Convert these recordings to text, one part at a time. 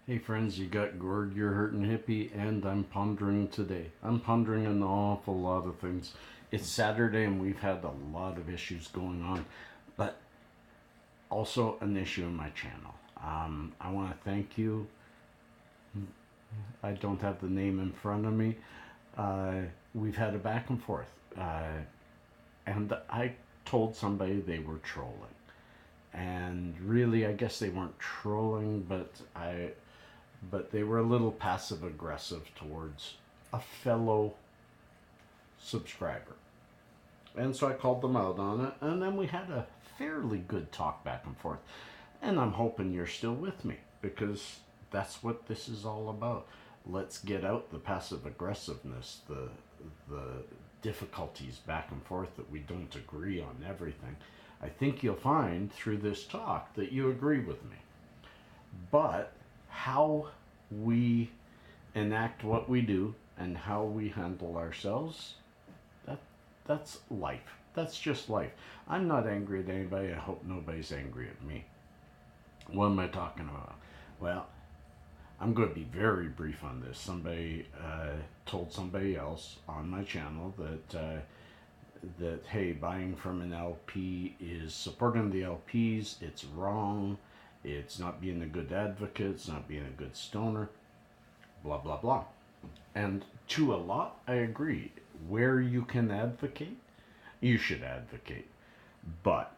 Hey friends, you got Gord, your hurtin' hippie, and I'm pondering today. I'm pondering an awful lot of things. It's Saturday and we've had a lot of issues going on, but also an issue in my channel. I want to thank you. I don't have the name in front of me. We've had a back and forth, and I told somebody they were trolling. And really, I guess they weren't trolling, but they were a little passive aggressive towards a fellow subscriber. And so I called them out on it, and then we had a fairly good talk back and forth. And I'm hoping you're still with me because that's what this is all about. Let's get out the passive aggressiveness, the difficulties back and forth that we don't agree on everything. I think you'll find through this talk that you agree with me. But how we enact what we do and how we handle ourselves, that that's life. That's just life. I'm not angry at anybody. I hope nobody's angry at me. What am I talking about? Well, I'm going to be very brief on this. Somebody told somebody else on my channel that hey, buying from an LP is supporting the LPs. It's wrong. It's not being a good advocate. It's not being a good stoner. Blah blah blah. And to a lot, I agree. Where you can advocate, you should advocate. But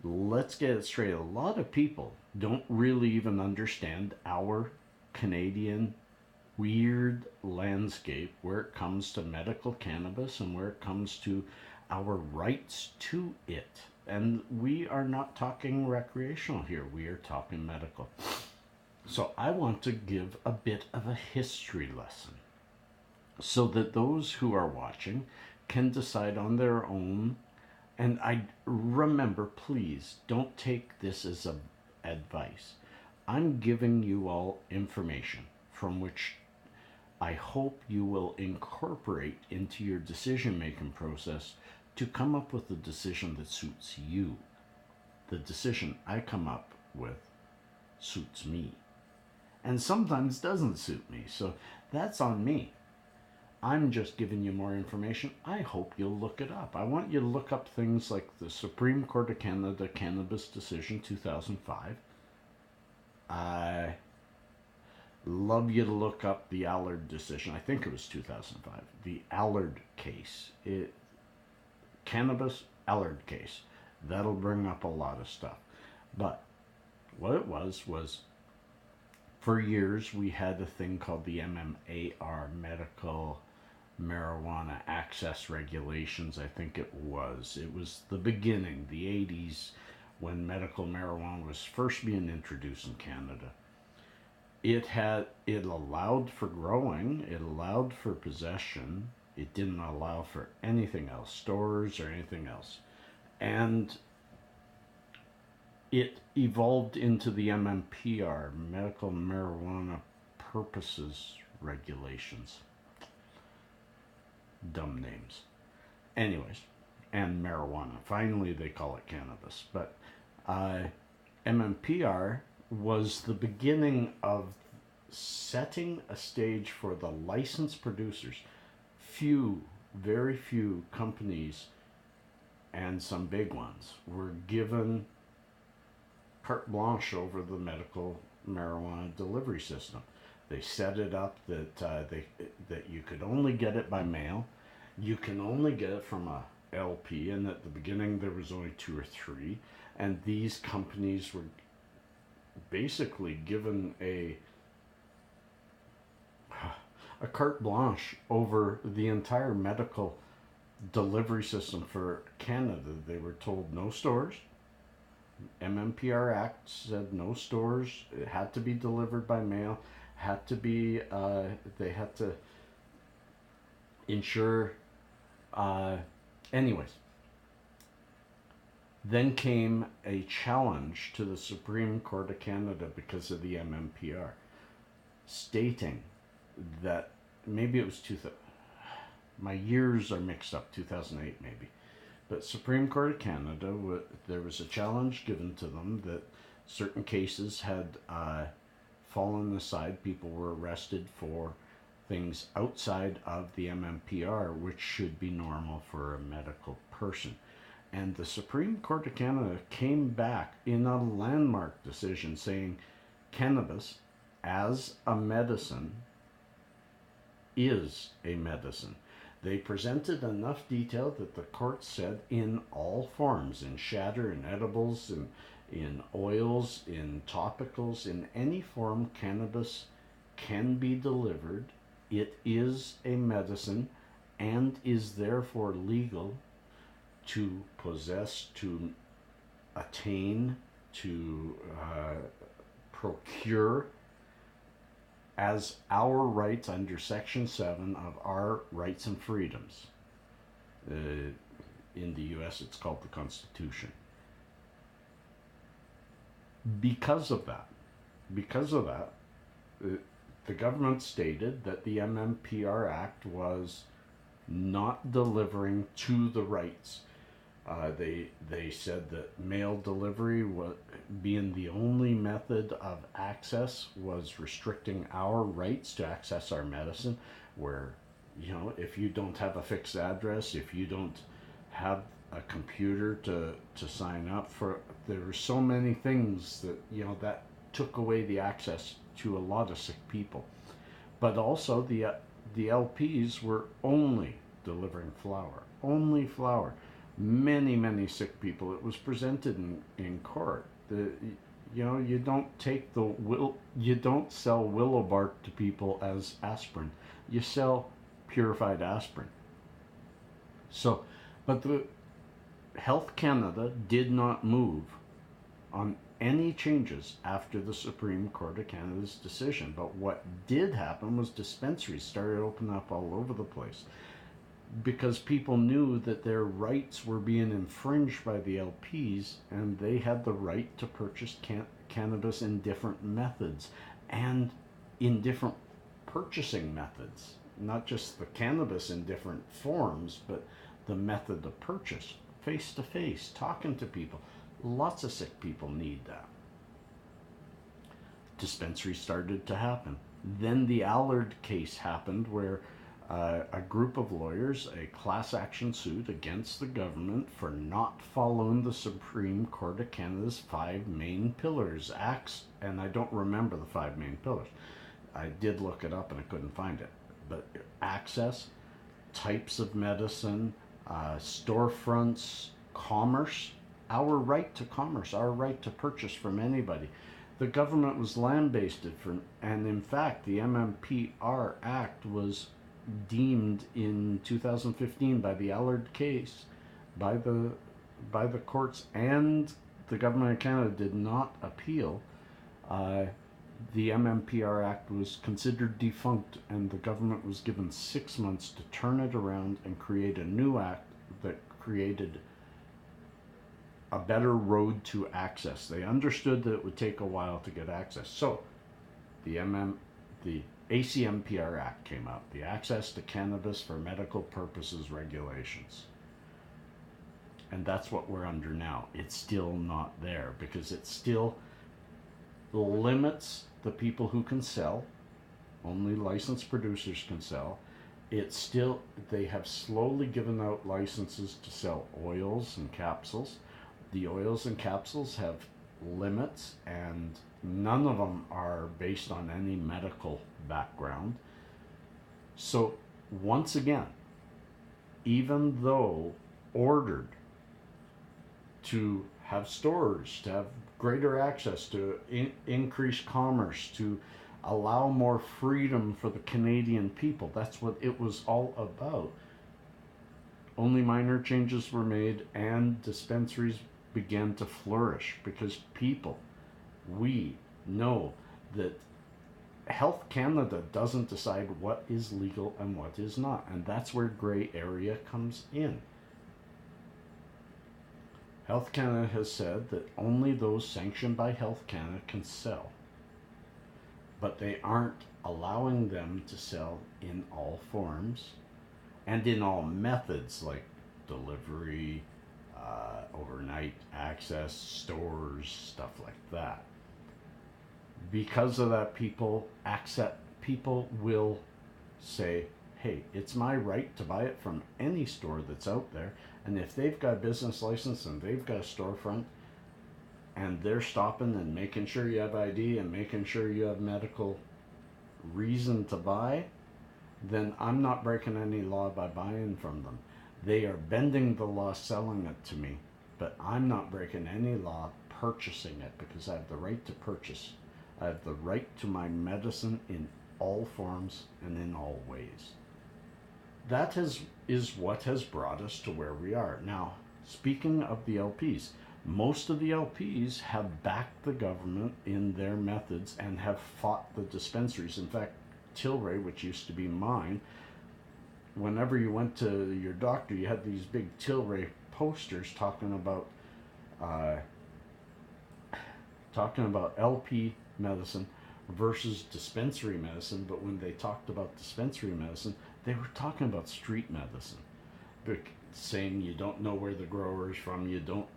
let's get it straight. A lot of people don't really even understand our Canadian weird landscape where it comes to medical cannabis and where it comes to our rights to it. And we are not talking recreational here, we are talking medical. So I want to give a bit of a history lesson so that those who are watching can decide on their own. And I remember, please don't take this as advice. I'm giving you all information from which I hope you will incorporate into your decision making process to come up with a decision that suits you. The decision I come up with suits me, and sometimes doesn't suit me, so that's on me. I'm just giving you more information. I hope you'll look it up. I want you to look up things like the Supreme Court of Canada Cannabis Decision 2005. I love you to look up the Allard decision. I think it was 2005. The Allard case. Cannabis Allard case. That'll bring up a lot of stuff. But what it was for years we had a thing called the MMAR, Medical Marijuana Access Regulations. I think it was. It was the beginning, the 80s, when medical marijuana was first being introduced in Canada. It allowed for growing, it allowed for possession, it didn't allow for anything else, stores or anything else. And it evolved into the MMPR, Medical Marijuana Purposes Regulations. Dumb names. Anyways, and marijuana. Finally, they call it cannabis. But MMPR was the beginning of setting a stage for the licensed producers. Very few companies and some big ones were given carte blanche over the medical marijuana delivery system. They set it up that you could only get it by mail. You can only get it from a LP, and at the beginning there was only two or three, and these companies were basically given a carte blanche over the entire medical delivery system for Canada. They were told no stores. MMPR Act said no stores. It had to be delivered by mail. Had to be. They had to ensure. Anyways, then came a challenge to the Supreme Court of Canada because of the MMPR, stating that maybe it was my years are mixed up, 2008 maybe, but Supreme Court of Canada, there was a challenge given to them that certain cases had fallen aside. People were arrested for things outside of the MMPR, which should be normal for a medical person. And the Supreme Court of Canada came back in a landmark decision saying cannabis as a medicine is a medicine. They presented enough detail that the court said in all forms, in shatter, in edibles, in oils, in topicals, in any form cannabis can be delivered. It is a medicine and is therefore legal to possess, to attain, to procure as our rights under Section 7 of our rights and freedoms. In the US, it's called the Constitution. Because of that, the government stated that the MMPR Act was not delivering to the rights. They said that mail delivery, being the only method of access, was restricting our rights to access our medicine. Where, if you don't have a fixed address, if you don't have a computer to sign up for, there were so many things that that took away the access to a lot of sick people. But also the LPs were only delivering flour, only flour. Many sick people. It was presented in court. You don't sell willow bark to people as aspirin. You sell purified aspirin. So, but the Health Canada did not move on any changes after the Supreme Court of Canada's decision. But what did happen was dispensaries started opening up all over the place, because people knew that their rights were being infringed by the LPs, and they had the right to purchase cannabis in different methods and in different purchasing methods. Not just the cannabis in different forms, but the method of purchase, face to face, talking to people. Lots of sick people need that. Dispensaries started to happen. Then the Allard case happened, where a group of lawyers, a class action suit against the government for not following the Supreme Court of Canada's 5 main pillars. And I don't remember the 5 main pillars. I did look it up and I couldn't find it. But access, types of medicine, storefronts, commerce, our right to commerce, our right to purchase from anybody. The government was lambasted and in fact the MMPR Act was deemed in 2015 by the Allard case, by the courts, and the government of Canada did not appeal. The MMPR Act was considered defunct, and the government was given 6 months to turn it around and create a new act that created a better road to access. They understood that it would take a while to get access. So the ACMPR Act came out, the Access to Cannabis for Medical Purposes Regulations. And that's what we're under now. It's still not there because it still limits the people who can sell. Only licensed producers can sell. They have slowly given out licenses to sell oils and capsules. The oils and capsules have limits, and none of them are based on any medical background. So once again, even though ordered to have stores, to have greater access, to increase commerce, to allow more freedom for the Canadian people, that's what it was all about. Only minor changes were made and dispensaries began to flourish because we know that Health Canada doesn't decide what is legal and what is not, and that's where gray area comes in. Health Canada has said that only those sanctioned by Health Canada can sell, but they aren't allowing them to sell in all forms and in all methods like delivery, overnight access, stores, stuff like that. Because of that, people will say, hey, it's my right to buy it from any store that's out there. And if they've got a business license and they've got a storefront and they're stopping and making sure you have ID and making sure you have medical reason to buy, then I'm not breaking any law by buying from them. They are bending the law selling it to me, but I'm not breaking any law purchasing it because I have the right to purchase. I have the right to my medicine in all forms and in all ways. That is what has brought us to where we are. Now, speaking of the LPs, most of the LPs have backed the government in their methods and have fought the dispensaries. In fact, Tilray, which used to be mine, whenever you went to your doctor, you had these big Tilray posters talking about LP medicine versus dispensary medicine. But when they talked about dispensary medicine, they were talking about street medicine, saying you don't know where the grower is from, you don't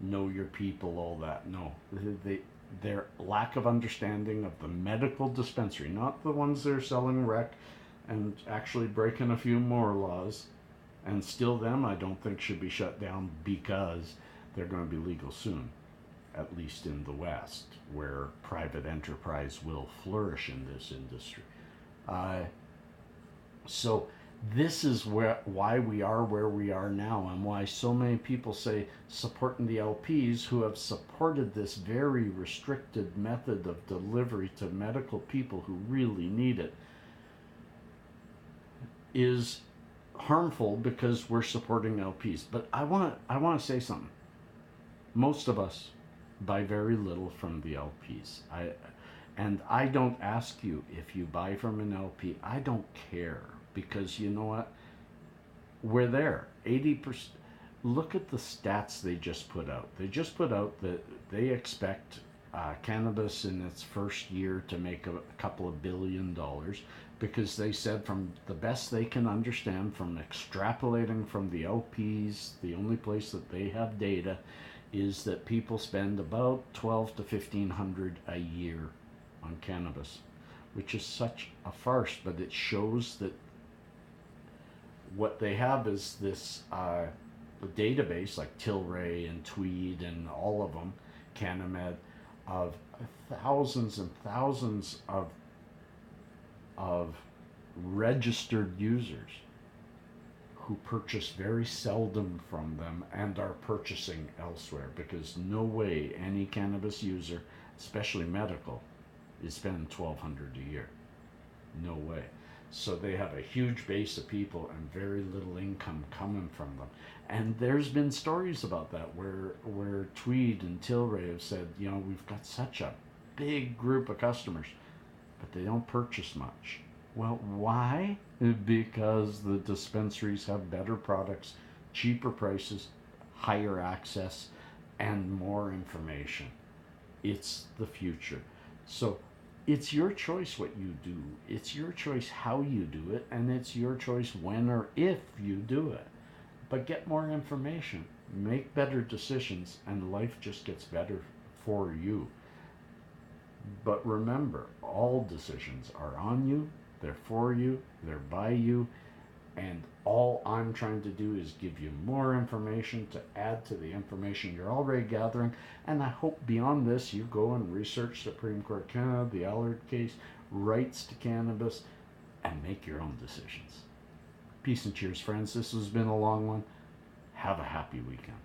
know your people, all that. No, their lack of understanding of the medical dispensary, not the ones that are selling rec and actually breaking a few more laws, and still them I don't think should be shut down because they're going to be legal soon, at least in the West, where private enterprise will flourish in this industry. So this is why we are where we are now, and why so many people say supporting the LPs who have supported this very restricted method of delivery to medical people who really need it is harmful because we're supporting LPs. But I want to say something. Most of us buy very little from the LPs. I don't ask you if you buy from an LP. I don't care, because you know what? We're there. 80%. Look at the stats they just put out. They just put out that they expect cannabis in its first year to make a couple of $1 billion, because they said, from the best they can understand from extrapolating from the LPs, the only place that they have data is that people spend about $1,200 to $1,500 a year on cannabis, which is such a farce. But it shows that what they have is this database like Tilray and Tweed and all of them, Canamed, of thousands and thousands of registered users who purchase very seldom from them and are purchasing elsewhere, because no way any cannabis user, especially medical, is spending $1,200 a year. No way. So they have a huge base of people and very little income coming from them. And there's been stories about that where Tweed and Tilray have said, we've got such a big group of customers, but they don't purchase much. Well, why? Because the dispensaries have better products, cheaper prices, higher access, and more information. It's the future. So it's your choice what you do. It's your choice how you do it, and it's your choice when or if you do it. But get more information, make better decisions, and life just gets better for you. But remember, all decisions are on you, they're for you, they're by you, and all I'm trying to do is give you more information to add to the information you're already gathering. And I hope beyond this you go and research Supreme Court Canada, the Allard case, rights to cannabis, and make your own decisions. Peace and cheers, friends. This has been a long one. Have a happy weekend.